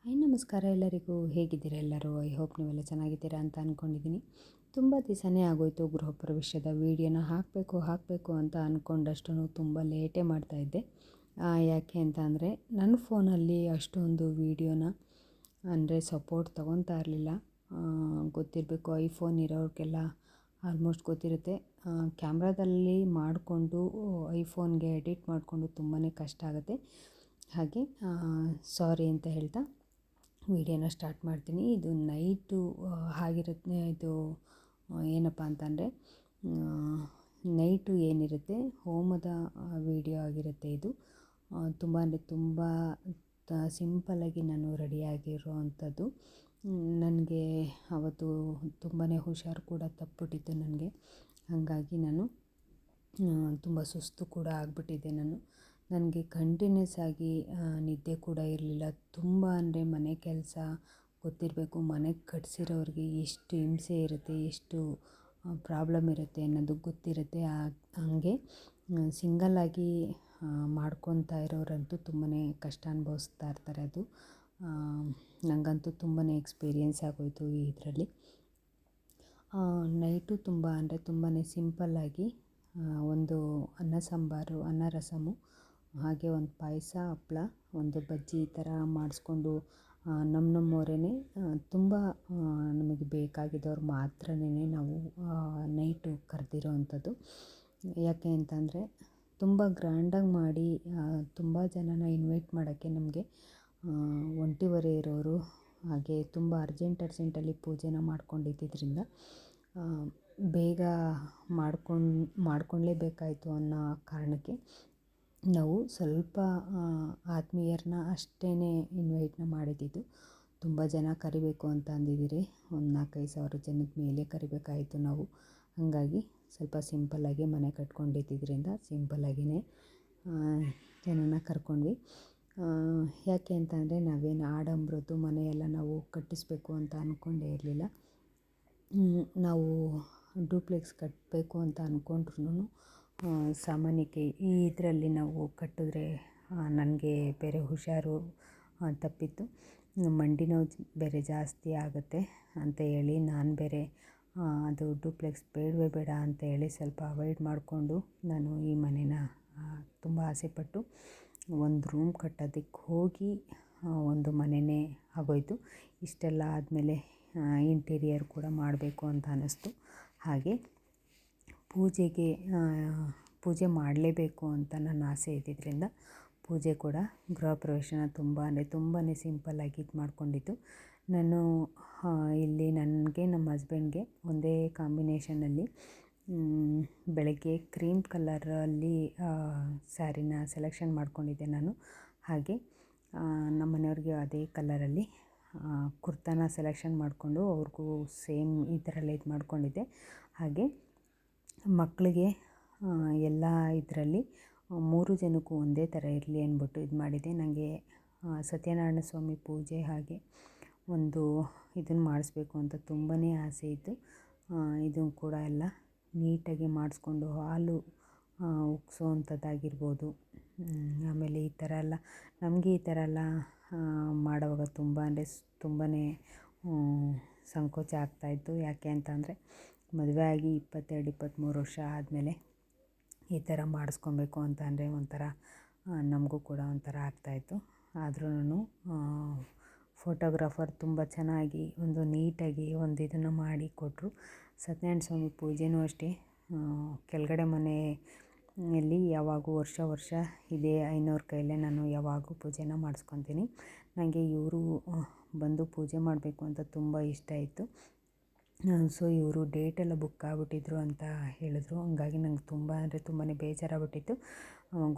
Hi ನಮಸ್ಕಾರ ಎಲ್ಲರಿಗೂ. ಹೇಗಿದ್ದೀರಾ ಎಲ್ಲರೂ? ಐ ಹೋಪ್ ನೀವೆಲ್ಲ ಚೆನ್ನಾಗಿದ್ದೀರಾ ಅಂತ ಅಂದ್ಕೊಂಡಿದ್ದೀನಿ. ತುಂಬ ದಿವಸನೇ ಆಗೋಯಿತು ಗೃಹ ಪ್ರವೇಶದ ವೀಡಿಯೋನ ಹಾಕಬೇಕು ಅಂತ ಅಂದ್ಕೊಂಡಷ್ಟು ತುಂಬ ಲೇಟೇ ಮಾಡ್ತಾಯಿದ್ದೆ. ಯಾಕೆ ಅಂತ ಅಂದರೆ ನನ್ನ ಫೋನಲ್ಲಿ ಅಷ್ಟೊಂದು ವೀಡಿಯೋನ ಅಂದರೆ ಸಪೋರ್ಟ್ ತೊಗೊತಾ ಇರಲಿಲ್ಲ. ಗೊತ್ತಿರಬೇಕು, ಐಫೋನ್ ಇರೋರಿಗೆಲ್ಲ ಆಲ್ಮೋಸ್ಟ್ ಗೊತ್ತಿರುತ್ತೆ. ಕ್ಯಾಮ್ರಾದಲ್ಲಿ ಮಾಡಿಕೊಂಡು ಐಫೋನ್ಗೆ ಎಡಿಟ್ ಮಾಡಿಕೊಂಡು ತುಂಬಾ ಕಷ್ಟ ಆಗುತ್ತೆ. ಹಾಗೆ ಸಾರಿ ಅಂತ ಹೇಳ್ತಾ ವೀಡಿಯೋನ ಸ್ಟಾರ್ಟ್ ಮಾಡ್ತೀನಿ. ಇದು ನೈಟು ಆಗಿರುತ್ತೆ. ಇದು ಏನಪ್ಪ ಅಂತಂದರೆ ನೈಟು ಏನಿರುತ್ತೆ ಹೋಮದ ವೀಡಿಯೋ ಆಗಿರುತ್ತೆ. ಇದು ತುಂಬ ಅಂದರೆ ತುಂಬ ಸಿಂಪಲ್ಲಾಗಿ ನಾನು ರೆಡಿಯಾಗಿರೋ ಅಂಥದ್ದು. ನನಗೆ ಅವತ್ತು ತುಂಬಾ ಹುಷಾರು ಕೂಡ ತಪ್ಪಿಬಿಟ್ಟಿತ್ತು ನನಗೆ. ಹಾಗಾಗಿ ನಾನು ತುಂಬ ಸುಸ್ತು ಕೂಡ ಆಗಿಬಿಟ್ಟಿದ್ದೆ. ನನಗೆ ಕಂಟಿನ್ಯೂಸ್ ಆಗಿ ನಿದ್ದೆ ಕೂಡ ಇರಲಿಲ್ಲ. ತುಂಬ ಅಂದರೆ ಮನೆ ಕೆಲಸ ಗೊತ್ತಿರಬೇಕು, ಮನೆಗೆ ಕಟ್ಸಿರೋರಿಗೆ ಎಷ್ಟು ಹಿಂಸೆ ಇರುತ್ತೆ, ಎಷ್ಟು ಪ್ರಾಬ್ಲಮ್ ಇರುತ್ತೆ ಅನ್ನೋದು ಗೊತ್ತಿರುತ್ತೆ. ಹಾಗೆ ಸಿಂಗಲ್ಲಾಗಿ ಮಾಡ್ಕೊತಾ ಇರೋರಂತೂ ತುಂಬಾ ಕಷ್ಟ ಅನುಭವಿಸ್ತಾ ಇರ್ತಾರೆ. ಅದು ನನಗಂತೂ ತುಂಬಾ ಎಕ್ಸ್ಪೀರಿಯೆನ್ಸ್ ಆಗೋಯಿತು ಇದರಲ್ಲಿ. ನೈಟು ತುಂಬ ಅಂದರೆ ತುಂಬಾ ಸಿಂಪಲ್ಲಾಗಿ ಒಂದು ಅನ್ನ ಸಾಂಬಾರು, ಅನ್ನ ರಸಮು, ಹಾಗೆ ಒಂದು ಪಾಯಸ, ಹಪ್ಪಳ, ಒಂದು ಬಜ್ಜಿ ಈ ಥರ ಮಾಡಿಸ್ಕೊಂಡು ನಮ್ಮವರೇ ತುಂಬ ನಮಗೆ ಬೇಕಾಗಿದ್ದವ್ರು ಮಾತ್ರನೇ ನಾವು ನೈಟು ಕರೆದಿರೋ ಅಂಥದ್ದು. ಯಾಕೆ ಅಂತಂದರೆ ತುಂಬ ಗ್ರ್ಯಾಂಡಾಗಿ ಮಾಡಿ ತುಂಬ ಜನನ ಇನ್ವೈಟ್ ಮಾಡೋಕ್ಕೆ ನಮಗೆ ಒಂಟಿವರೆ ಇರೋರು, ಹಾಗೆ ತುಂಬ ಅರ್ಜೆಂಟಲ್ಲಿ ಪೂಜೆನ ಮಾಡ್ಕೊಂಡಿದ್ದರಿಂದ ಬೇಗ ಮಾಡ್ಕೊಳ್ಳೇಬೇಕಾಯಿತು ಅನ್ನೋ ಕಾರಣಕ್ಕೆ ನಾವು ಸ್ವಲ್ಪ ಆತ್ಮೀಯರನ್ನ ಅಷ್ಟೇ ಇನ್ವೈಟ್ನ ಮಾಡಿದ್ದಿದ್ದು. ತುಂಬ ಜನ ಕರಿಬೇಕು ಅಂತ ಅಂದಿದ್ದೀರಿ, ಒಂದು 4-5 ಸಾವಿರ ಜನದ ಮೇಲೆ ಕರಿಬೇಕಾಯಿತು ನಾವು. ಹಾಗಾಗಿ ಸ್ವಲ್ಪ ಸಿಂಪಲ್ಲಾಗಿ ಮನೆ ಕಟ್ಕೊಂಡಿದ್ದರಿಂದ ಸಿಂಪಲ್ಲಾಗಿಯೇ ಜನನ ಕರ್ಕೊಂಡ್ವಿ. ಯಾಕೆ ಅಂತಂದರೆ ನಾವೇನು ಆಡಂಬರದ್ದು ಮನೆಯೆಲ್ಲ ನಾವು ಕಟ್ಟಿಸ್ಬೇಕು ಅಂತ ಅಂದ್ಕೊಂಡೇ ಇರಲಿಲ್ಲ. ನಾವು ಡೂಪ್ಲೆಕ್ಸ್ ಕಟ್ಟಬೇಕು ಅಂತ ಅಂದ್ಕೊಂಡ್ರೂ ಸಾಮಾನ್ಯಕ್ಕೆ ಈ ಇದರಲ್ಲಿ ನಾವು ಕಟ್ಟಿದ್ರೆ ನನಗೆ ಬೇರೆ ಹುಷಾರು ತಪ್ಪಿತ್ತು. ಮಂಡಿ ನೋವು ಬೇರೆ ಜಾಸ್ತಿ ಆಗುತ್ತೆ ಅಂತ ಹೇಳಿ ನಾನು ಬೇರೆ ಅದು ಡೂಪ್ಲೆಕ್ಸ್ ಬೇಡವೇ ಬೇಡ ಅಂತ ಹೇಳಿ ಸ್ವಲ್ಪ ಅವಾಯ್ಡ್ ಮಾಡಿಕೊಂಡು ನಾನು ಈ ಮನೇನ ತುಂಬ ಆಸೆಪಟ್ಟು ಒಂದು ರೂಮ್ ಕಟ್ಟೋದಕ್ಕೆ ಹೋಗಿ ಒಂದು ಮನೆಯೇ ಆಗೋಯಿತು. ಇಷ್ಟೆಲ್ಲ ಆದಮೇಲೆ ಇಂಟೀರಿಯರ್ ಕೂಡ ಮಾಡಬೇಕು ಅಂತ ಅನ್ನಿಸ್ತು. ಹಾಗೆ ಪೂಜೆ ಮಾಡಲೇಬೇಕು ಅಂತ ನನ್ನ ಆಸೆ ಇದ್ದಿದ್ದರಿಂದ ಪೂಜೆ ಕೂಡ ಗೃಹ ಪ್ರವೇಶನ ತುಂಬ ಅಂದರೆ ತುಂಬಾ ಸಿಂಪಲ್ಲಾಗಿ ಇದು ಮಾಡ್ಕೊಂಡಿದ್ದು. ನಾನು ಇಲ್ಲಿ ನನಗೆ ನಮ್ಮ ಹಸ್ಬೆಂಡ್ಗೆ ಒಂದೇ ಕಾಂಬಿನೇಷನಲ್ಲಿ ಬೆಳಗ್ಗೆ ಕ್ರೀಮ್ ಕಲರಲ್ಲಿ ಸ್ಯಾರಿನ ಸೆಲೆಕ್ಷನ್ ಮಾಡ್ಕೊಂಡಿದ್ದೆ ನಾನು. ಹಾಗೆ ನಮ್ಮ ಮನೆಯವ್ರಿಗೆ ಅದೇ ಕಲರಲ್ಲಿ ಕುರ್ತಾನ ಸೆಲೆಕ್ಷನ್ ಮಾಡಿಕೊಂಡು ಅವ್ರಿಗೂ ಸೇಮ್ ಈ ಥರಲ್ಲೇ ಇದು ಮಾಡ್ಕೊಂಡಿದ್ದೆ. ಹಾಗೆ ಮಕ್ಕಳಿಗೆ ಎಲ್ಲ ಇದರಲ್ಲಿ 3 ಜನಕ್ಕೂ ಒಂದೇ ಥರ ಇರಲಿ ಅಂದ್ಬಿಟ್ಟು ಇದು ಮಾಡಿದ್ದೆ. ನನಗೆ ಸತ್ಯನಾರಾಯಣ ಸ್ವಾಮಿ ಪೂಜೆ ಹಾಗೆ ಒಂದು ಇದನ್ನು ಮಾಡಿಸ್ಬೇಕು ಅಂತ ತುಂಬಾ ಆಸೆ ಇತ್ತು. ಇದನ್ನು ಕೂಡ ಎಲ್ಲ ನೀಟಾಗಿ ಮಾಡಿಸ್ಕೊಂಡು ಹಾಲು ಉಕ್ಸೋವಂಥದ್ದಾಗಿರ್ಬೋದು. ಆಮೇಲೆ ಈ ಥರ ಎಲ್ಲ ನಮಗೆ ಈ ಥರ ಎಲ್ಲ ಮಾಡೋವಾಗ ತುಂಬ ಅಂದರೆ ತುಂಬಾ ಸಂಕೋಚ ಆಗ್ತಾಯಿತ್ತು. ಯಾಕೆ ಅಂತಂದರೆ ಮದುವೆ ಆಗಿ 22-23 ವರ್ಷ ಆದಮೇಲೆ ಈ ಥರ ಮಾಡಿಸ್ಕೊಬೇಕು ಅಂತ ಅಂದರೆ ಒಂಥರ ನಮಗೂ ಕೂಡ ಒಂಥರ ಆಗ್ತಾಯಿತ್ತು. ಆದ್ರೂ ಫೋಟೋಗ್ರಾಫರ್ ತುಂಬ ಚೆನ್ನಾಗಿ ಒಂದು ನೀಟಾಗಿ ಒಂದು ಇದನ್ನು ಮಾಡಿ ಕೊಟ್ಟರು. ಸತ್ಯನಾರಾಯಣ ಸ್ವಾಮಿ ಪೂಜೆನೂ ಅಷ್ಟೇ ಕೆಳಗಡೆ ಮನೆಯಲ್ಲಿ ಯಾವಾಗೂ ವರ್ಷ ಇದೇ ಐನೋರ ಕೈಯಲ್ಲೇ ನಾನು ಯಾವಾಗೂ ಪೂಜೆನ ಮಾಡಿಸ್ಕೊತೀನಿ. ನನಗೆ ಇವರು ಬಂದು ಪೂಜೆ ಮಾಡಬೇಕು ಅಂತ ತುಂಬ ಇಷ್ಟ ಇತ್ತು. ಸೊ ಇವರು ಡೇಟೆಲ್ಲ ಬುಕ್ ಆಗಿಬಿಟ್ಟಿದ್ರು ಅಂತ ಹೇಳಿದ್ರು. ಹಂಗಾಗಿ ನಂಗೆ ತುಂಬ ಅಂದರೆ ತುಂಬಾ ಬೇಜಾರಾಗ್ಬಿಟ್ಟಿತ್ತು.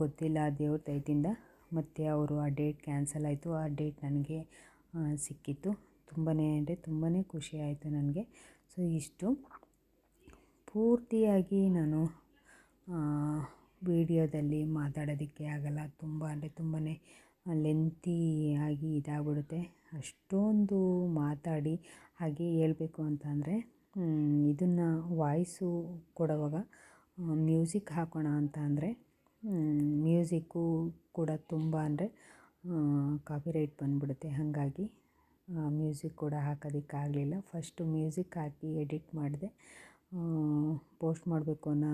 ಗೊತ್ತಿಲ್ಲ ದೇವ್ರ ದಯದಿಂದ ಮತ್ತು ಅವರು ಆ ಡೇಟ್ ಕ್ಯಾನ್ಸಲ್ ಆಯಿತು. ಆ ಡೇಟ್ ನನಗೆ ಸಿಕ್ಕಿತ್ತು. ತುಂಬಾ ಅಂದರೆ ತುಂಬಾ ಖುಷಿ ಆಯಿತು ನನಗೆ. ಸೊ ಇಷ್ಟು ಪೂರ್ತಿಯಾಗಿ ನಾನು ವೀಡಿಯೋದಲ್ಲಿ ಮಾತಾಡೋದಕ್ಕೆ ಆಗಲ್ಲ. ತುಂಬ ಅಂದರೆ ತುಂಬಾ ಲೆಂತಿಯಾಗಿ ಇದಾಗ್ಬಿಡುತ್ತೆ. ಅಷ್ಟೊಂದು ಮಾತಾಡಿ ಹಾಗೆ ಹೇಳ್ಬೇಕು ಅಂತಂದರೆ ಇದನ್ನು ವಾಯ್ಸು ಕೊಡುವಾಗ ಮ್ಯೂಸಿಕ್ ಹಾಕೋಣ ಅಂತ ಅಂದರೆ ಮ್ಯೂಸಿಕ್ಕು ಕೂಡ ತುಂಬ ಅಂದರೆ ಕಾಪಿರೈಟ್ ಬಂದುಬಿಡುತ್ತೆ. ಹಾಗಾಗಿ ಮ್ಯೂಸಿಕ್ ಕೂಡ ಹಾಕೋದಕ್ಕಾಗಲಿಲ್ಲ. ಫಸ್ಟು ಮ್ಯೂಸಿಕ್ ಹಾಕಿ ಎಡಿಟ್ ಮಾಡಿದೆ. ಪೋಸ್ಟ್ ಮಾಡಬೇಕು ಅನ್ನೋ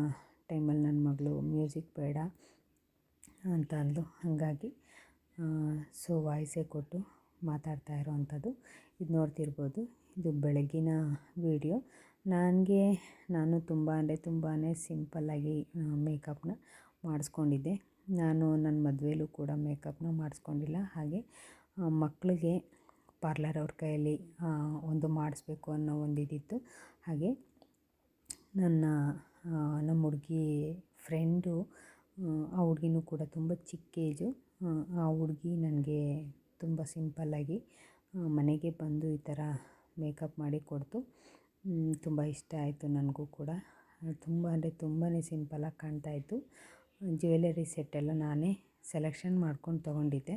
ಟೈಮಲ್ಲಿ ನನ್ನ ಮಗಳು ಮ್ಯೂಸಿಕ್ ಬೇಡ ಅಂತ ಅಂದ್ಲು. ಹಾಗಾಗಿ ವಾಯ್ಸೇ ಕೊಟ್ಟು ಮಾತಾಡ್ತಾ ಇರೋವಂಥದ್ದು. ಇದು ನೋಡ್ತಿರ್ಬೋದು, ಇದು ಬೆಳಗ್ಗಿನ ವೀಡಿಯೋ. ನಾನು ತುಂಬಾ ಸಿಂಪಲ್ಲಾಗಿ ಮೇಕಪ್ನ ಮಾಡಿಸ್ಕೊಂಡಿದ್ದೆ. ನಾನು ನನ್ನ ಮದುವೆಲೂ ಕೂಡ ಮೇಕಪ್ನ ಮಾಡಿಸ್ಕೊಂಡಿಲ್ಲ. ಹಾಗೆ ಮಕ್ಕಳಿಗೆ ಪಾರ್ಲರ್ ಅವ್ರ ಕೈಯಲ್ಲಿ ಒಂದು ಮಾಡಿಸ್ಬೇಕು ಅನ್ನೋ ಒಂದು ಇದಿತ್ತು. ಹಾಗೆ ನಮ್ಮ ಹುಡುಗಿ ಫ್ರೆಂಡು, ಆ ಹುಡುಗಿನೂ ಕೂಡ ತುಂಬ ಚಿಕ್ಕ ಏಜು. ಆ ಹುಡುಗಿ ನನಗೆ ತುಂಬ ಸಿಂಪಲ್ಲಾಗಿ ಮನೆಗೆ ಬಂದು ಈ ಥರ ಮೇಕಪ್ ಮಾಡಿ ಕೊಡ್ತು. ತುಂಬ ಇಷ್ಟ ಆಯಿತು ನನಗೂ ಕೂಡ. ತುಂಬಾ ಸಿಂಪಲ್ಲಾಗಿ ಕಾಣ್ತಾಯಿತ್ತು. ಜ್ಯುವೆಲರಿ ಸೆಟ್ಟೆಲ್ಲ ನಾನೇ ಸೆಲೆಕ್ಷನ್ ಮಾಡ್ಕೊಂಡು ತೊಗೊಂಡಿದ್ದೆ.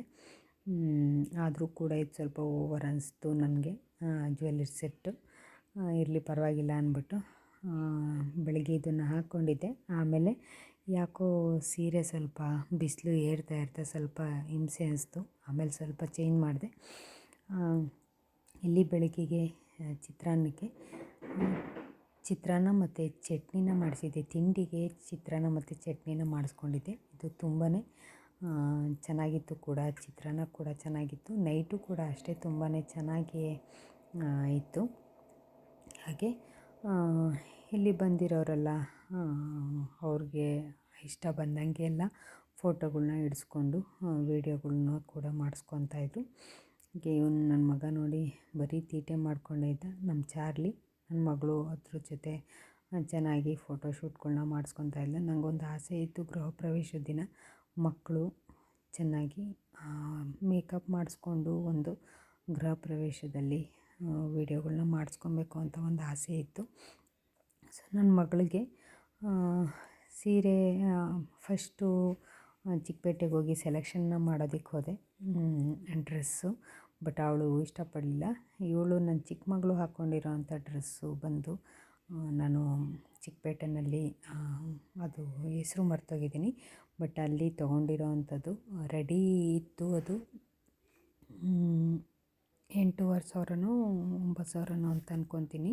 ಆದರೂ ಕೂಡ ಇದು ಸ್ವಲ್ಪ ಓವರ್ ಅನಿಸ್ತು ನನಗೆ ಜ್ಯುವೆಲರಿ ಸೆಟ್ಟು. ಇರಲಿ ಪರವಾಗಿಲ್ಲ ಅಂದ್ಬಿಟ್ಟು ಬೆಳಗ್ಗೆ ಇದನ್ನು ಹಾಕ್ಕೊಂಡಿದ್ದೆ. ಆಮೇಲೆ ಯಾಕೋ ಸೀರೆ ಸ್ವಲ್ಪ ಬಿಸಿಲು ಏರ್ತಾ ಸ್ವಲ್ಪ ಹಿಂಸೆ ಅನಿಸ್ತು. ಆಮೇಲೆ ಸ್ವಲ್ಪ ಚೇಂಜ್ ಮಾಡಿದೆ. ಇಲ್ಲಿ ಬೆಳಗ್ಗೆಗೆ ಚಿತ್ರಾನ್ನ ಮತ್ತು ಚಟ್ನಿನ ಮಾಡಿಸಿದ್ದೆ. ತಿಂಡಿಗೆ ಚಿತ್ರಾನ್ನ ಮತ್ತು ಚಟ್ನಿನ ಮಾಡಿಸ್ಕೊಂಡಿದ್ದೆ. ಇದು ತುಂಬಾ ಚೆನ್ನಾಗಿತ್ತು ಕೂಡ. ಚಿತ್ರಾನ್ನ ಕೂಡ ಚೆನ್ನಾಗಿತ್ತು. ನೈಟು ಕೂಡ ಅಷ್ಟೇ ತುಂಬಾ ಚೆನ್ನಾಗಿ ಇತ್ತು. ಹಾಗೆ ಇಲ್ಲಿ ಬಂದಿರೋರೆಲ್ಲ ಅವ್ರಿಗೆ ಇಷ್ಟ ಬಂದಂಗೆ ಎಲ್ಲ ಫೋಟೋಗಳ್ನ ಇಡಿಸ್ಕೊಂಡು ವೀಡಿಯೋಗಳ್ನ ಕೂಡ ಮಾಡಿಸ್ಕೊತಾಯಿದ್ರು. ಹೀಗೆ ಇವನು ನನ್ನ ಮಗ ನೋಡಿ ಬರೀ ತೀಟೆ ಮಾಡ್ಕೊಂಡೇ ಇದ್ದ. ನಮ್ಮ ಚಾರ್ಲಿ ನನ್ನ ಮಗಳು ಅದ್ರ ಜೊತೆ ಚೆನ್ನಾಗಿ ಫೋಟೋಶೂಟ್ಗಳ್ನ ಮಾಡಿಸ್ಕೊತಾ ಇದ್ದ. ನನಗೊಂದು ಆಸೆ ಇತ್ತು, ಗೃಹ ಪ್ರವೇಶದ ದಿನ ಮಕ್ಕಳು ಚೆನ್ನಾಗಿ ಮೇಕಪ್ ಮಾಡಿಸ್ಕೊಂಡು ಒಂದು ಗೃಹ ಪ್ರವೇಶದಲ್ಲಿ ವೀಡಿಯೋಗಳ್ನ ಮಾಡಿಸ್ಕೊಬೇಕು ಅಂತ ಒಂದು ಆಸೆ ಇತ್ತು. ಸೊ ನನ್ನ ಮಗಳಿಗೆ ಸೀರೆ ಫಸ್ಟು ಚಿಕ್ಕಪೇಟೆಗೆ ಹೋಗಿ ಸೆಲೆಕ್ಷನ್ನ ಮಾಡೋದಕ್ಕೆ ಹೋದೆ ಡ್ರೆಸ್ಸು. ಬಟ್ ಅವಳು ಇಷ್ಟಪಡಲಿಲ್ಲ. ಇವಳು ನನ್ನ ಚಿಕ್ಕ ಮಗಳು ಹಾಕ್ಕೊಂಡಿರೋ ಅಂಥ ಡ್ರೆಸ್ಸು ಬಂದು ನಾನು ಚಿಕ್ಕಪೇಟೆನಲ್ಲಿ ಅದು ಹೆಸರು ಮರ್ತೋಗಿದ್ದೀನಿ. ಬಟ್ ಅಲ್ಲಿ ತೊಗೊಂಡಿರೋ ಅಂಥದ್ದು ರೆಡಿ ಇತ್ತು. ಅದು 8,500 9,000 ಅಂತ ಅಂದ್ಕೊತೀನಿ.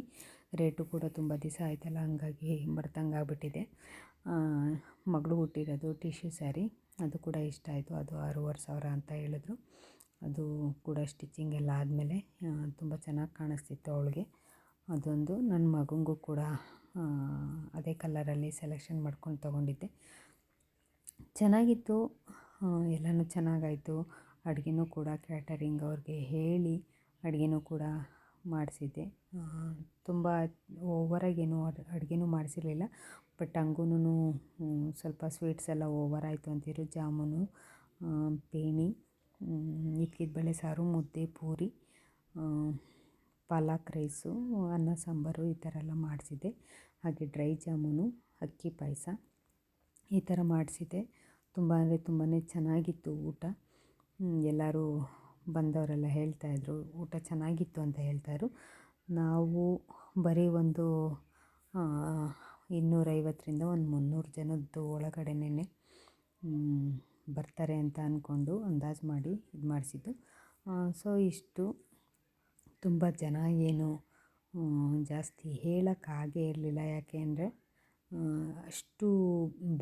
ರೇಟು ಕೂಡ ತುಂಬ ದಿವಸ ಆಯ್ತಲ್ಲ, ಹಾಗಾಗಿ ಮರ್ತಂಗೆ ಆಗ್ಬಿಟ್ಟಿದೆ. ಮಗಳು ಹುಟ್ಟಿರೋದು ಟಿಶ್ಯೂ ಸ್ಯಾರಿ, ಅದು ಕೂಡ ಇಷ್ಟ ಆಯಿತು. ಅದು 6,500 ಅಂತ ಹೇಳಿದ್ರು. ಅದು ಕೂಡ ಸ್ಟಿಚಿಂಗ್ ಎಲ್ಲ ಆದಮೇಲೆ ತುಂಬ ಚೆನ್ನಾಗಿ ಕಾಣಿಸ್ತಿತ್ತು ಅವಳಿಗೆ. ಅದೊಂದು ನನ್ನ ಮಗನಿಗೂ ಕೂಡ ಅದೇ ಕಲರಲ್ಲಿ ಸೆಲೆಕ್ಷನ್ ಮಾಡ್ಕೊಂಡು ತೊಗೊಂಡಿದ್ದೆ. ಚೆನ್ನಾಗಿತ್ತು. ಎಲ್ಲನೂ ಚೆನ್ನಾಗಾಯಿತು. ಅಡುಗೆನೂ ಕೂಡ ಕ್ಯಾಟರಿಂಗ್ ಅವ್ರಿಗೆ ಹೇಳಿ ಅಡುಗೆನೂ ಕೂಡ ಮಾಡಿಸಿದ್ದೆ. ತುಂಬ ಓವರಾಗೇನು ಅಡುಗೆನೂ ಮಾಡಿಸಿರಲಿಲ್ಲ. ಬಟ್ ಹಂಗೂನು ಸ್ವಲ್ಪ ಸ್ವೀಟ್ಸ್ ಎಲ್ಲ ಓವರ್ ಆಯಿತು ಅಂತಿದ್ರು. ಜಾಮೂನು, ಪೇಣಿ, ಇದ್ಕಿದ ಬೇಳೆ ಸಾರು, ಮುದ್ದೆ, ಪೂರಿ, ಪಾಲಕ್ ರೈಸು, ಅನ್ನ ಸಾಂಬಾರು ಈ ಥರ ಎಲ್ಲ ಮಾಡಿಸಿದ್ದೆ. ಹಾಗೆ ಡ್ರೈ ಜಾಮೂನು, ಅಕ್ಕಿ ಪಾಯಸ ಈ ಥರ ಮಾಡಿಸಿದ್ದೆ. ತುಂಬಾ ಚೆನ್ನಾಗಿತ್ತು ಊಟ. ಎಲ್ಲರೂ ಬಂದವರೆಲ್ಲ ಹೇಳ್ತಾಯಿದ್ರು ಊಟ ಚೆನ್ನಾಗಿತ್ತು ಅಂತ ಹೇಳ್ತಾಯಿದ್ರು. ನಾವು ಬರೀ ಒಂದು 250ರಿಂದ ಒಂದು 300 ಜನದ್ದು ಒಳಗಡೆನೇ ಬರ್ತಾರೆ ಅಂತ ಅಂದ್ಕೊಂಡು ಅಂದಾಜು ಮಾಡಿ ಇದು ಮಾಡಿಸಿದ್ದು. ಸೊ ಇಷ್ಟು ತುಂಬ ಜನ ಏನು ಜಾಸ್ತಿ ಹೇಳೋಕ್ಕಾಗೇ ಇರಲಿಲ್ಲ. ಯಾಕೆ ಅಂದರೆ ಅಷ್ಟು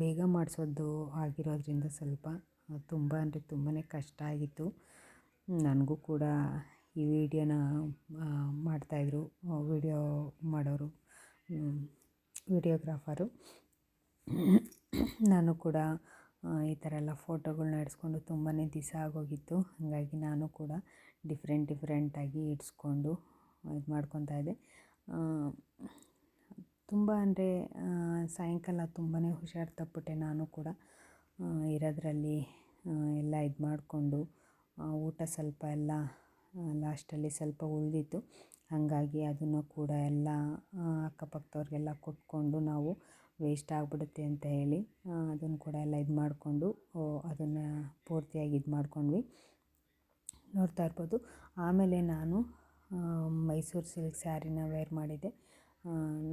ಬೇಗ ಮಾಡಿಸೋದು ಆಗಿರೋದ್ರಿಂದ ಸ್ವಲ್ಪ ತುಂಬಾ ಕಷ್ಟ ಆಗಿತ್ತು. ನನಗೂ ಕೂಡ ಈ ವಿಡಿಯೋನ ಮಾಡ್ತಾಯಿದ್ರು ವಿಡಿಯೋ ಮಾಡೋರು, ವಿಡಿಯೋಗ್ರಾಫರು. ನಾನು ಕೂಡ ಈ ಥರ ಎಲ್ಲ ಫೋಟೋಗಳ್ನ ಇಡಿಸ್ಕೊಂಡು ತುಂಬಾ ದಿವಸ ಆಗೋಗಿತ್ತು. ಹಾಗಾಗಿ ನಾನು ಕೂಡ ಡಿಫ್ರೆಂಟಾಗಿ ಇಡಿಸ್ಕೊಂಡು ಇದು ಮಾಡ್ಕೊತಾ ಇದ್ದೆ. ತುಂಬ ಅಂದರೆ ಸಾಯಂಕಾಲ ತುಂಬಾ ಹುಷಾರು ತಪ್ಪಿಬಿಟ್ಟೆ ನಾನು ಕೂಡ. ಇರೋದ್ರಲ್ಲಿ ಎಲ್ಲ ಇದು ಮಾಡಿಕೊಂಡು ಊಟ ಸ್ವಲ್ಪ ಎಲ್ಲ ಲಾಸ್ಟಲ್ಲಿ ಸ್ವಲ್ಪ ಉಳಿದಿತ್ತು. ಹಾಗಾಗಿ ಅದನ್ನು ಕೂಡ ಎಲ್ಲ ಅಕ್ಕಪಕ್ಕದವ್ರಿಗೆಲ್ಲ ಕೊಟ್ಕೊಂಡು ನಾವು ವೇಸ್ಟ್ ಆಗಿಬಿಡುತ್ತೆ ಅಂತ ಹೇಳಿ ಅದನ್ನು ಕೂಡ ಎಲ್ಲ ಇದು ಮಾಡಿಕೊಂಡು ಅದನ್ನು ಪೂರ್ತಿಯಾಗಿ ಇದು ಮಾಡ್ಕೊಂಡ್ವಿ. ನೋಡ್ತಾ ಇರ್ಬೋದು. ಆಮೇಲೆ ನಾನು ಮೈಸೂರು ಸಿಲ್ಕ್ ಸ್ಯಾರಿನ ವೇರ್ ಮಾಡಿದ್ದೆ.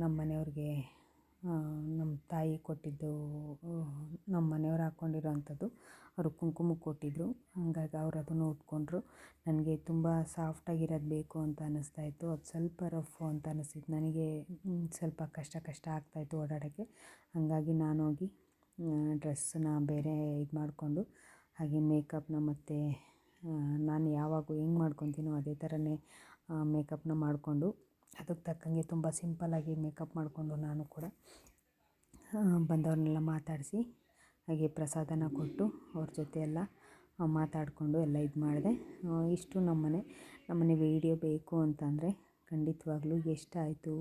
ನಮ್ಮ ಮನೆಯವ್ರಿಗೆ ನಮ್ಮ ತಾಯಿ ಕೊಟ್ಟಿದ್ದು, ನಮ್ಮ ಮನೆಯವ್ರು ಹಾಕ್ಕೊಂಡಿರೋ ಅಂಥದ್ದು. ಅವರು ಕುಂಕುಮಕ್ಕೆ ಕೊಟ್ಟಿದ್ದರು. ಹಾಗಾಗಿ ಅವ್ರು ಅದನ್ನು ಉಟ್ಕೊಂಡ್ರು. ನನಗೆ ತುಂಬ ಸಾಫ್ಟಾಗಿರೋದು ಬೇಕು ಅಂತ ಅನ್ನಿಸ್ತಾಯಿತ್ತು. ಅದು ಸ್ವಲ್ಪ ರಫು ಅಂತ ಅನ್ನಿಸ್ತಿತ್ತು ನನಗೆ. ಸ್ವಲ್ಪ ಕಷ್ಟ ಆಗ್ತಾಯಿತ್ತು ಓಡಾಡೋಕ್ಕೆ. ಹಾಗಾಗಿ ನಾನೋಗಿ ಡ್ರೆಸ್ಸನ್ನ ಬೇರೆ ಇದು ಮಾಡಿಕೊಂಡು, ಹಾಗೆ ಮೇಕಪ್ನ ಮತ್ತು ನಾನು ಯಾವಾಗೂ ಹೆಂಗೆ ಮಾಡ್ಕೊತೀನೋ ಅದೇ ಥರನೇ ಮೇಕಪ್ನ ಮಾಡಿಕೊಂಡು, ಅದಕ್ಕೆ ತಕ್ಕಂಗೆ ತುಂಬ ಸಿಂಪಲ್ಲಾಗಿ ಮೇಕಪ್ ಮಾಡಿಕೊಂಡು ನಾನು ಕೂಡ ಬಂದವ್ರನ್ನೆಲ್ಲ ಮಾತಾಡಿಸಿ, ಹಾಗೆ ಪ್ರಸಾದನ ಕೊಟ್ಟು ಅವ್ರ ಜೊತೆ ಎಲ್ಲ ಮಾತಾಡಿಕೊಂಡು ಎಲ್ಲ ಇದು ಮಾಡಿದೆ. ಇಷ್ಟು ನಮ್ಮನೆ ವೀಡಿಯೋ ಬೇಕು ಅಂತಂದರೆ ಖಂಡಿತವಾಗ್ಲೂ ಎಷ್ಟಾಯಿತು,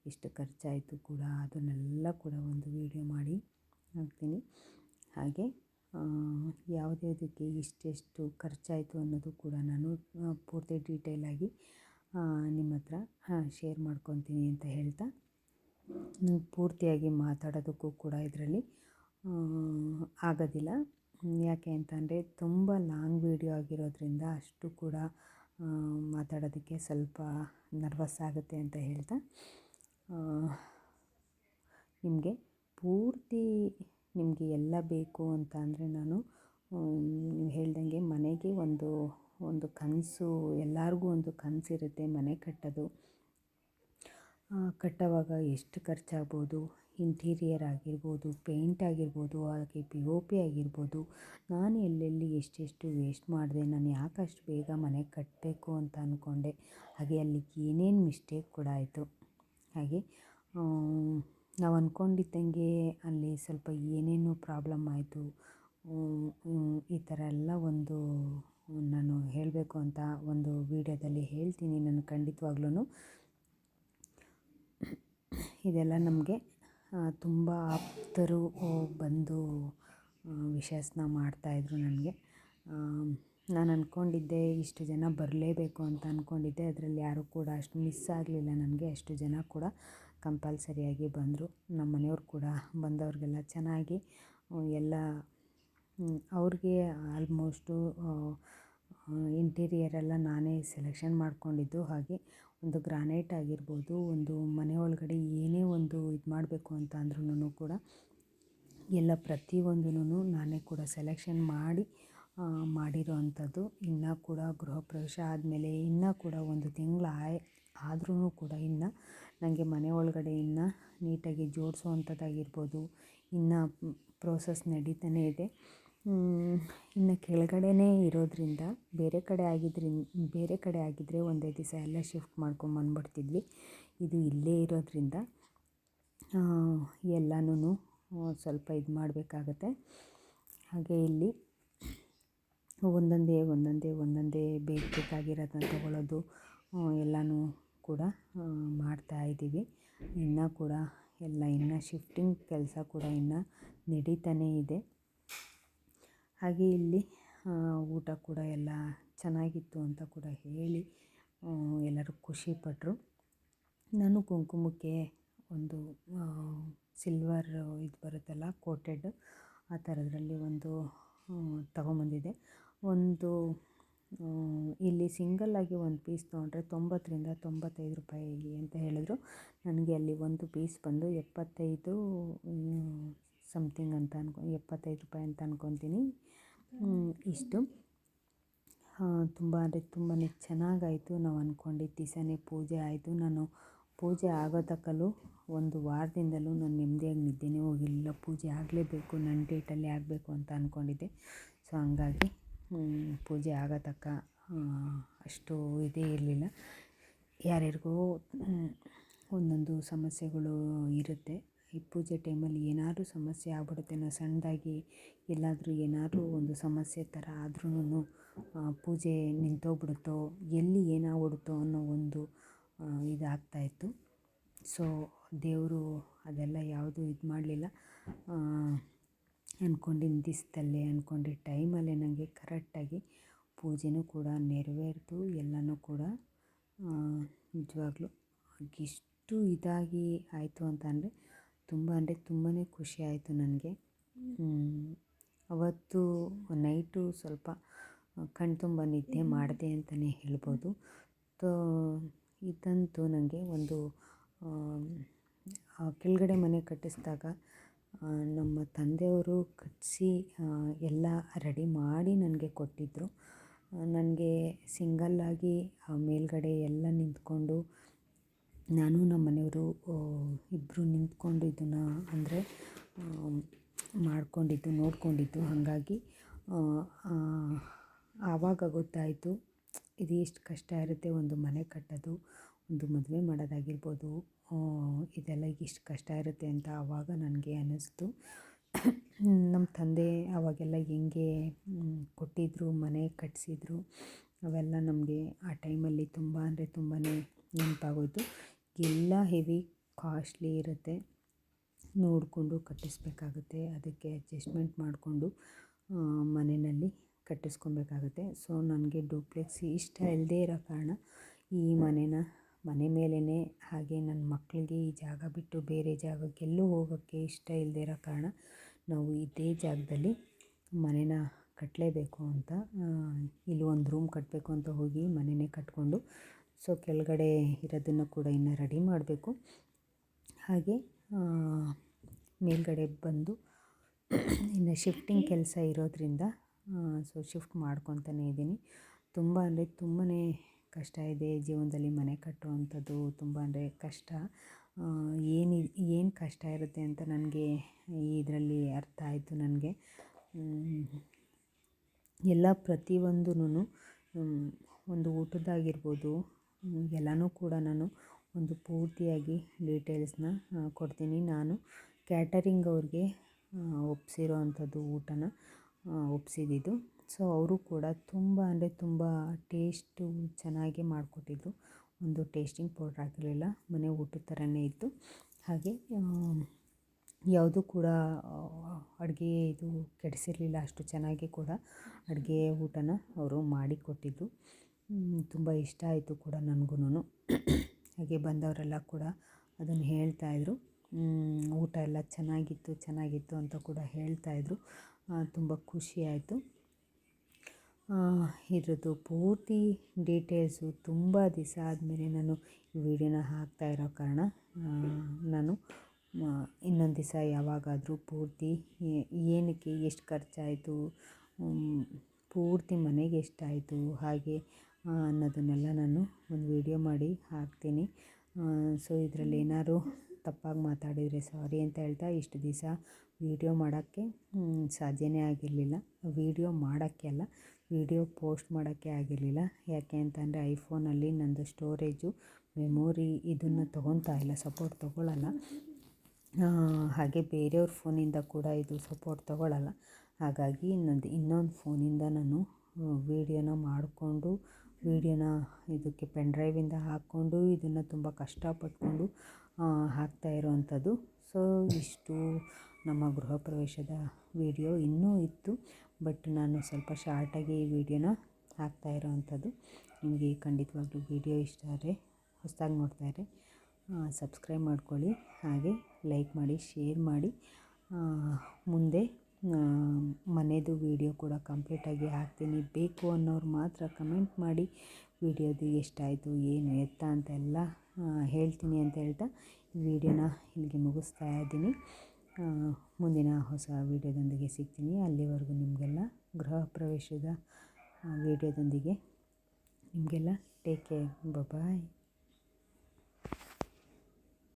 ಎಷ್ಟು ಖರ್ಚಾಯಿತು ಕೂಡ ಅದನ್ನೆಲ್ಲ ಕೂಡ ಒಂದು ವೀಡಿಯೋ ಮಾಡಿ ಹಾಕ್ತೀನಿ. ಹಾಗೆ ಯಾವುದ್ಯಾವುದಕ್ಕೆ ಎಷ್ಟೆಷ್ಟು ಖರ್ಚಾಯಿತು ಅನ್ನೋದು ಕೂಡ ನಾನು ಪೂರ್ತಿ ಡೀಟೇಲಾಗಿ ನಿಮ್ಮ ಹತ್ರ ಶೇರ್ ಮಾಡ್ಕೊತೀನಿ ಅಂತ ಹೇಳ್ತಾ, ಪೂರ್ತಿಯಾಗಿ ಮಾತಾಡೋದಕ್ಕೂ ಕೂಡ ಇದರಲ್ಲಿ ಆಗೋದಿಲ್ಲ. ಯಾಕೆ ಅಂತಂದರೆ ತುಂಬ ಲಾಂಗ್ ವೀಡಿಯೋ ಆಗಿರೋದ್ರಿಂದ ಅಷ್ಟು ಕೂಡ ಮಾತಾಡೋದಕ್ಕೆ ಸ್ವಲ್ಪ ನರ್ವಸ್ ಆಗುತ್ತೆ ಅಂತ ಹೇಳ್ತಾ, ನಿಮಗೆ ಪೂರ್ತಿ ನಿಮಗೆ ಎಲ್ಲ ಬೇಕು ಅಂತ ಅಂದರೆ ನಾನು ನೀವು ಹೇಳ್ದಂಗೆ ಮನೆಗೆ ಒಂದು ಕನಸು, ಎಲ್ಲರಿಗೂ ಒಂದು ಕನಸಿರುತ್ತೆ ಮನೆ ಕಟ್ಟೋದು. ಕಟ್ಟೋವಾಗ ಎಷ್ಟು ಖರ್ಚಾಗ್ಬೋದು, ಇಂಟೀರಿಯರ್ ಆಗಿರ್ಬೋದು, ಪೇಂಟ್ ಆಗಿರ್ಬೋದು, ಹಾಗೆ POP ಆಗಿರ್ಬೋದು, ನಾನು ಎಲ್ಲೆಲ್ಲಿ ಎಷ್ಟೆಷ್ಟು ವೇಸ್ಟ್ ಮಾಡಿದೆ, ನಾನು ಯಾಕೆ ಅಷ್ಟು ಬೇಗ ಮನೆ ಕಟ್ಟಬೇಕು ಅಂತ ಅಂದ್ಕೊಂಡೆ, ಹಾಗೆ ಅಲ್ಲಿ ಏನೇನು ಮಿಸ್ಟೇಕ್ ಕೂಡ ಆಯಿತು. ಹಾಗೆ ನಾವು ಅಂದ್ಕೊಂಡಿದ್ದಂಗೆ ಅಲ್ಲಿ ಸ್ವಲ್ಪ ಏನೇನು ಪ್ರಾಬ್ಲಮ್ ಆಯಿತು, ಈ ಥರ ಎಲ್ಲ ಒಂದು ನಾನು ಹೇಳಬೇಕು ಅಂತ ಒಂದು ವೀಡಿಯೋದಲ್ಲಿ ಹೇಳ್ತೀನಿ. ನಾನು ಖಂಡಿತವಾಗ್ಲೂ ಇದೆಲ್ಲ ನಮಗೆ ತುಂಬ ಆಪ್ತರು ಬಂದು ವಿಶಸ್ನ ಮಾಡ್ತಾಯಿದ್ರು ನನಗೆ. ನಾನು ಅಂದ್ಕೊಂಡಿದ್ದೆ ಇಷ್ಟು ಜನ ಬರಲೇಬೇಕು ಅಂತ ಅಂದ್ಕೊಂಡಿದ್ದೆ. ಅದರಲ್ಲಿ ಯಾರೂ ಕೂಡ ಅಷ್ಟು ಮಿಸ್ ಆಗಲಿಲ್ಲ ನನಗೆ. ಅಷ್ಟು ಜನ ಕೂಡ ಕಂಪಲ್ಸರಿಯಾಗಿ ಬಂದರು. ನಮ್ಮ ಮನೆಯವ್ರು ಕೂಡ ಬಂದವ್ರಿಗೆಲ್ಲ ಚೆನ್ನಾಗಿ ಎಲ್ಲ ಅವ್ರಿಗೆ ಆಲ್ಮೋಸ್ಟು ಇಂಟೀರಿಯರೆಲ್ಲ ನಾನೇ ಸೆಲೆಕ್ಷನ್ ಮಾಡ್ಕೊಂಡಿದ್ದು. ಹಾಗೆ ಒಂದು ಗ್ರಾನೈಟ್ ಆಗಿರ್ಬೋದು, ಒಂದು ಮನೆ ಒಳಗಡೆ ಏನೇ ಒಂದು ಇದು ಮಾಡಬೇಕು ಅಂತ ಅಂದ್ರೂ ಕೂಡ ಎಲ್ಲ ಪ್ರತಿಯೊಂದೂ ನಾನೇ ಕೂಡ ಸೆಲೆಕ್ಷನ್ ಮಾಡಿರೋ ಅಂಥದ್ದು. ಇನ್ನೂ ಕೂಡ ಗೃಹ ಪ್ರವೇಶ ಆದಮೇಲೆ ಇನ್ನೂ ಕೂಡ 1 ತಿಂಗಳು ಆದ್ರೂ ಕೂಡ ಇನ್ನು ನನಗೆ ಮನೆ ಒಳಗಡೆ ಇನ್ನೂ ನೀಟಾಗಿ ಜೋಡಿಸೋ ಅಂಥದ್ದಾಗಿರ್ಬೋದು, ಇನ್ನು ಪ್ರೋಸೆಸ್ ನಡೀತಾನೇ ಇದೆ. ಇನ್ನು ಕೆಳಗಡೆನೇ ಇರೋದ್ರಿಂದ ಬೇರೆ ಕಡೆ ಆಗಿದ್ದರೆ ಒಂದೇ ದಿವಸ ಎಲ್ಲ ಶಿಫ್ಟ್ ಮಾಡ್ಕೊಂಬಂದ್ಬಿಡ್ತಿದ್ವಿ. ಇದು ಇಲ್ಲೇ ಇರೋದ್ರಿಂದ ಎಲ್ಲನೂ ಸ್ವಲ್ಪ ಇದು ಮಾಡಬೇಕಾಗತ್ತೆ. ಹಾಗೆ ಇಲ್ಲಿ ಒಂದೊಂದೇ ಬೇಕಾಗಿರೋದನ್ನ ತಗೊಳ್ಳೋದು ಎಲ್ಲನೂ ಕೂಡ ಮಾಡ್ತಾಯಿದ್ದೀವಿ. ಇನ್ನೂ ಕೂಡ ಇನ್ನು ಶಿಫ್ಟಿಂಗ್ ಕೆಲಸ ಕೂಡ ಇನ್ನು ನಡೀತಾನೇ ಇದೆ. ಹಾಗೆ ಇಲ್ಲಿ ಊಟ ಕೂಡ ಎಲ್ಲ ಚೆನ್ನಾಗಿತ್ತು ಅಂತ ಕೂಡ ಹೇಳಿ ಎಲ್ಲರೂ ಖುಷಿಪಟ್ಟರು. ನಾನು ಕುಂಕುಮಕ್ಕೆ ಒಂದು ಸಿಲ್ವರ್ ಇದು ಬರುತ್ತಲ್ಲ ಕೋಟೆಡ್, ಆ ಥರದ್ರಲ್ಲಿ ಒಂದು ತಗೊಂಬಂದಿದ್ದೆ. ಇಲ್ಲಿ ಸಿಂಗಲ್ಲಾಗಿ ಒಂದು ಪೀಸ್ ತೊಗೊಂಡ್ರೆ 90ರಿಂದ 95 ರೂಪಾಯಿ ಅಂತ ಹೇಳಿದ್ರು. ನನಗೆ ಅಲ್ಲಿ ಒಂದು ಪೀಸ್ ಬಂದು 75 ಸಮಥಿಂಗ್ ಅಂತ 75 ರೂಪಾಯಿ ಅಂತ ಅಂದ್ಕೊತೀನಿ. ಇಷ್ಟು ತುಂಬ ಅಂದರೆ ತುಂಬಾ ಚೆನ್ನಾಗಾಯಿತು. ನಾವು ಅಂದ್ಕೊಂಡಿದ್ದ ದಿವಸನೇ ಪೂಜೆ ಆಯಿತು. ನಾನು ಪೂಜೆ ಆಗೋ ತಕ್ಕಲು ಒಂದು ವಾರದಿಂದಲೂ ನಾನು ನೆಮ್ಮದಿಯಾಗಿ ನಿದ್ದೆನೇ ಹೋಗಿರಲಿಲ್ಲ. ಪೂಜೆ ಆಗಲೇಬೇಕು, ನನ್ನ ಡೇಟಲ್ಲಿ ಆಗಬೇಕು ಅಂತ ಅಂದ್ಕೊಂಡಿದ್ದೆ. ಸೊ ಹಂಗಾಗಿ ಪೂಜೆ ಆಗೋ ತಕ್ಕ ಅಷ್ಟು ಇದೇ ಇರಲಿಲ್ಲ. ಯಾರ್ಯಾರಿಗೋ ಒಂದೊಂದು ಸಮಸ್ಯೆಗಳು ಇರುತ್ತೆ. ಈ ಪೂಜೆ ಟೈಮಲ್ಲಿ ಏನಾದರೂ ಸಮಸ್ಯೆ ಆಗ್ಬಿಡುತ್ತೇನೋ, ಸಣ್ಣದಾಗಿ ಎಲ್ಲಾದರೂ ಏನಾದರೂ ಒಂದು ಸಮಸ್ಯೆ ಥರ ಆದ್ರೂ ಪೂಜೆ ನಿಂತೋಗ್ಬಿಡುತ್ತೋ, ಎಲ್ಲಿ ಏನಾಗ್ಬಿಡುತ್ತೋ ಅನ್ನೋ ಒಂದು ಇದಾಗ್ತಾಯಿತ್ತು. ಸೊ ದೇವರು ಅದೆಲ್ಲ ಯಾವುದೂ ಇದು ಮಾಡಲಿಲ್ಲ. ಅಂದ್ಕೊಂಡಿದ್ದ ದಿವಸದಲ್ಲೇ ಅಂದ್ಕೊಂಡಿದ್ದ ಟೈಮಲ್ಲೇ ನನಗೆ ಕರೆಕ್ಟಾಗಿ ಪೂಜೆನೂ ಕೂಡ ನೆರವೇರಿತು. ಎಲ್ಲನೂ ಕೂಡ ನಿಜವಾಗ್ಲೂ ಎಷ್ಟು ಇದಾಗಿ ಆಯಿತು ಅಂತ ಅಂದರೆ ತುಂಬಾ ಖುಷಿ ಆಯಿತು ನನಗೆ. ಅವತ್ತು ನೈಟು ಸ್ವಲ್ಪ ಕಣ್ತುಂಬ ನಿದ್ದೆ ಮಾಡಿದೆ ಅಂತಲೇ ಹೇಳ್ಬೋದು. ಇದಂತೂ ನನಗೆ ಒಂದು ಕೆಳಗಡೆ ಮನೆ ಕಟ್ಟಿಸಿದಾಗ ನಮ್ಮ ತಂದೆಯವರು ಕಟ್ಟಿಸಿ ಎಲ್ಲ ರೆಡಿ ಮಾಡಿ ನನಗೆ ಕೊಟ್ಟಿದ್ದರು. ನನಗೆ ಸಿಂಗಲ್ಲಾಗಿ ಮೇಲ್ಗಡೆ ಎಲ್ಲ ನಿಂತ್ಕೊಂಡು ನಾನು ನಮ್ಮ ಮನೆಯವರು ಇಬ್ಬರು ನಿಂತ್ಕೊಂಡು ಇದನ್ನು ಅಂದರೆ ಮಾಡ್ಕೊಂಡಿದ್ದು ನೋಡ್ಕೊಂಡಿದ್ದು. ಹಾಗಾಗಿ ಆವಾಗ ಗೊತ್ತಾಯಿತು ಇದು ಎಷ್ಟು ಕಷ್ಟ ಇರುತ್ತೆ ಒಂದು ಮನೆ ಕಟ್ಟೋದು, ಒಂದು ಮದುವೆ ಮಾಡೋದಾಗಿರ್ಬೋದು, ಇದೆಲ್ಲ ಎಷ್ಟು ಕಷ್ಟ ಇರುತ್ತೆ ಅಂತ ಆವಾಗ ನನಗೆ ಅನ್ನಿಸ್ತು. ನಮ್ಮ ತಂದೆ ಆವಾಗೆಲ್ಲ ಹೆಂಗೆ ಕೊಟ್ಟಿದ್ದರು, ಮನೆ ಕಟ್ಟಿಸಿದ್ರು, ಅವೆಲ್ಲ ನಮಗೆ ಆ ಟೈಮಲ್ಲಿ ತುಂಬ ಅಂದರೆ ತುಂಬಾ ನೆನಪಾಗೋಯ್ತು. ಎಲ್ಲ ಹೆವಿ ಕಾಸ್ಟ್ಲಿ ಇರುತ್ತೆ, ನೋಡಿಕೊಂಡು ಕಟ್ಟಿಸ್ಬೇಕಾಗುತ್ತೆ, ಅದಕ್ಕೆ ಅಡ್ಜಸ್ಟ್ಮೆಂಟ್ ಮಾಡಿಕೊಂಡು ಮನೆಯಲ್ಲಿ ಕಟ್ಟಿಸ್ಕೊಬೇಕಾಗುತ್ತೆ. ಸೊ ನನಗೆ ಡೂಪ್ಲೆಕ್ಸ್ ಇಷ್ಟ ಇಲ್ಲದೇ ಇರೋ ಕಾರಣ ಈ ಮನೆ ಮೇಲೇ ಹಾಗೆ ನನ್ನ ಮಕ್ಕಳಿಗೆ ಈ ಜಾಗ ಬಿಟ್ಟು ಬೇರೆ ಜಾಗಕ್ಕೆಲ್ಲೂ ಹೋಗೋಕ್ಕೆ ಇಷ್ಟ ಇಲ್ಲದೇ ಇರೋ ಕಾರಣ ನಾವು ಇದೇ ಜಾಗದಲ್ಲಿ ಮನೇನ ಕಟ್ಟಲೇಬೇಕು ಅಂತ ಇಲ್ಲಿ ಒಂದು ರೂಮ್ ಕಟ್ಟಬೇಕು ಅಂತ ಹೋಗಿ ಮನೆಯೇ ಕಟ್ಕೊಂಡು, ಸೊ ಕೆಳಗಡೆ ಇರೋದನ್ನು ಕೂಡ ಇನ್ನು ರೆಡಿ ಮಾಡಬೇಕು. ಹಾಗೆ ಮೇಲ್ಗಡೆ ಬಂದು ಇನ್ನು ಶಿಫ್ಟಿಂಗ್ ಕೆಲಸ ಇರೋದ್ರಿಂದ ಸೊ ಶಿಫ್ಟ್ ಮಾಡ್ಕೊತಾನೇ ಇದ್ದೀನಿ. ತುಂಬ ಅಂದರೆ ತುಂಬಾ ಕಷ್ಟ ಇದೆ ಜೀವನದಲ್ಲಿ ಮನೆ ಕಟ್ಟುವಂಥದ್ದು, ತುಂಬ ಅಂದರೆ ಕಷ್ಟ. ಏನು ಕಷ್ಟ ಇರುತ್ತೆ ಅಂತ ನನಗೆ ಇದರಲ್ಲಿ ಅರ್ಥ ಆಯಿತು. ನನಗೆ ಎಲ್ಲ ಪ್ರತಿಯೊಂದೂ ಒಂದು ಊಟದಾಗಿರ್ಬೋದು ಎಲ್ಲನೂ ಕೂಡ ನಾನು ಒಂದು ಪೂರ್ತಿಯಾಗಿ ಡೀಟೇಲ್ಸ್ನ ಕೊಡ್ತೀನಿ. ನಾನು ಕ್ಯಾಟರಿಂಗ್ ಅವ್ರಿಗೆ ಒಪ್ಪಿಸಿರೋ ಅಂಥದ್ದು ಊಟನ ಒಪ್ಪಿಸಿದ್ದು. ಸೊ ಅವರು ಕೂಡ ತುಂಬ ಅಂದರೆ ತುಂಬ ಟೇಸ್ಟು ಚೆನ್ನಾಗಿ ಮಾಡಿಕೊಟ್ಟಿದ್ರು. ಒಂದು ಟೇಸ್ಟಿಂಗ್ ಪೌಡ್ರ್ ಹಾಕಿರಲಿಲ್ಲ, ಮನೆ ಊಟದ ಥರನೇ ಇತ್ತು. ಹಾಗೆ ಯಾವುದೂ ಕೂಡ ಅಡುಗೆ ಇದು ಕೆಡಿಸಿರಲಿಲ್ಲ, ಅಷ್ಟು ಚೆನ್ನಾಗಿ ಕೂಡ ಅಡುಗೆ ಊಟನ ಅವರು ಮಾಡಿಕೊಟ್ಟಿದ್ದು. ತುಂಬ ಇಷ್ಟ ಆಯಿತು ಕೂಡ ನನಗೂ. ಹಾಗೆ ಬಂದವರೆಲ್ಲ ಕೂಡ ಅದನ್ನು ಹೇಳ್ತಾಯಿದ್ರು, ಊಟ ಎಲ್ಲ ಚೆನ್ನಾಗಿತ್ತು ಅಂತ ಕೂಡ ಹೇಳ್ತಾಯಿದ್ರು. ತುಂಬ ಖುಷಿಯಾಯಿತು. ಇದ್ರದ್ದು ಪೂರ್ತಿ ಡೀಟೇಲ್ಸು ತುಂಬ ದಿವಸ ಆದಮೇಲೆ ನಾನು ಈ ವಿಡಿಯೋನ ಹಾಕ್ತಾಯಿರೋ ಕಾರಣ ನಾನು ಇನ್ನೊಂದು ದಿವಸ ಯಾವಾಗಾದರೂ ಪೂರ್ತಿ ಏನಕ್ಕೆ ಎಷ್ಟು ಖರ್ಚಾಯಿತು, ಪೂರ್ತಿ ಮನೆಗೆ ಎಷ್ಟಾಯಿತು ಹಾಗೆ ಅನ್ನೋದನ್ನೆಲ್ಲ ನಾನು ಒಂದು ವಿಡಿಯೋ ಮಾಡಿ ಹಾಕ್ತೀನಿ. ಸೊ ಇದರಲ್ಲಿ ಏನಾದ್ರು ತಪ್ಪಾಗಿ ಮಾತಾಡಿದರೆ ಸಾರಿ ಅಂತ ಹೇಳ್ತಾ, ಇಷ್ಟು ದಿವಸ ವಿಡಿಯೋ ಮಾಡೋಕ್ಕೆ ಸಾಧ್ಯವೇ ಆಗಿರಲಿಲ್ಲ. ವಿಡಿಯೋ ಪೋಸ್ಟ್ ಮಾಡೋಕ್ಕೆ ಆಗಿರಲಿಲ್ಲ. ಯಾಕೆ ಅಂತಂದರೆ ಐಫೋನಲ್ಲಿ ನನ್ನದು ಸ್ಟೋರೇಜು ಮೆಮೊರಿ ಇದನ್ನು ಸಪೋರ್ಟ್ ತೊಗೊಳ್ಳಲ್ಲ. ಹಾಗೆ ಬೇರೆಯವ್ರ ಫೋನಿಂದ ಕೂಡ ಇದು ಸಪೋರ್ಟ್ ತೊಗೊಳ್ಳಲ್ಲ. ಹಾಗಾಗಿ ಇನ್ನೊಂದು ಫೋನಿಂದ ನಾನು ವಿಡಿಯೋನ ಮಾಡಿಕೊಂಡು ಇದಕ್ಕೆ ಪೆನ್ ಡ್ರೈವಿಂದ ಹಾಕ್ಕೊಂಡು ಇದನ್ನು ತುಂಬ ಕಷ್ಟಪಟ್ಕೊಂಡು ಹಾಕ್ತಾ ಇರೋವಂಥದ್ದು. ಸೊ ಇಷ್ಟು ನಮ್ಮ ಗೃಹ ಪ್ರವೇಶದ ವಿಡಿಯೋ ಇನ್ನೂ ಇತ್ತು, ಬಟ್ ನಾನು ಸ್ವಲ್ಪ ಶಾರ್ಟಾಗಿ ಈ ವಿಡಿಯೋನ ಹಾಕ್ತಾ ಇರೋವಂಥದ್ದು. ನಿಮಗೆ ಖಂಡಿತವಾಗ್ಲೂ ವಿಡಿಯೋ ಇಷ್ಟ ಆದರೆ ಹೊಸದಾಗಿ ನೋಡ್ತಾಯಿದ್ರೆ ಸಬ್ಸ್ಕ್ರೈಬ್ ಮಾಡ್ಕೊಳ್ಳಿ, ಹಾಗೆ ಲೈಕ್ ಮಾಡಿ, ಶೇರ್ ಮಾಡಿ. ಮುಂದೆ ಮನೆಯದು ವಿಡಿಯೋ ಕೂಡ ಕಂಪ್ಲೀಟಾಗಿ ಹಾಕ್ತೀನಿ. ಬೇಕು ಅನ್ನೋರು ಮಾತ್ರ ಕಮೆಂಟ್ ಮಾಡಿ ವಿಡಿಯೋದು ಎಷ್ಟಾಯಿತು ಏನು ಎತ್ತ ಅಂತೆಲ್ಲ ಹೇಳ್ತೀನಿ ಅಂತ ಹೇಳ್ತಾ ಈ ವಿಡಿಯೋನ ಇಲ್ಲಿಗೆ ಮುಗಿಸ್ತಾ ಇದ್ದೀನಿ. ಮುಂದಿನ ಹೊಸ ವಿಡಿಯೋದೊಂದಿಗೆ ಸಿಗ್ತೀನಿ. ಅಲ್ಲಿವರೆಗೂ ನಿಮಗೆಲ್ಲ ಗೃಹ ಪ್ರವೇಶದ ವಿಡಿಯೋದೊಂದಿಗೆ ನಿಮಗೆಲ್ಲ ಟೇಕ್ ಕೇರ್, ಬಾಯ್.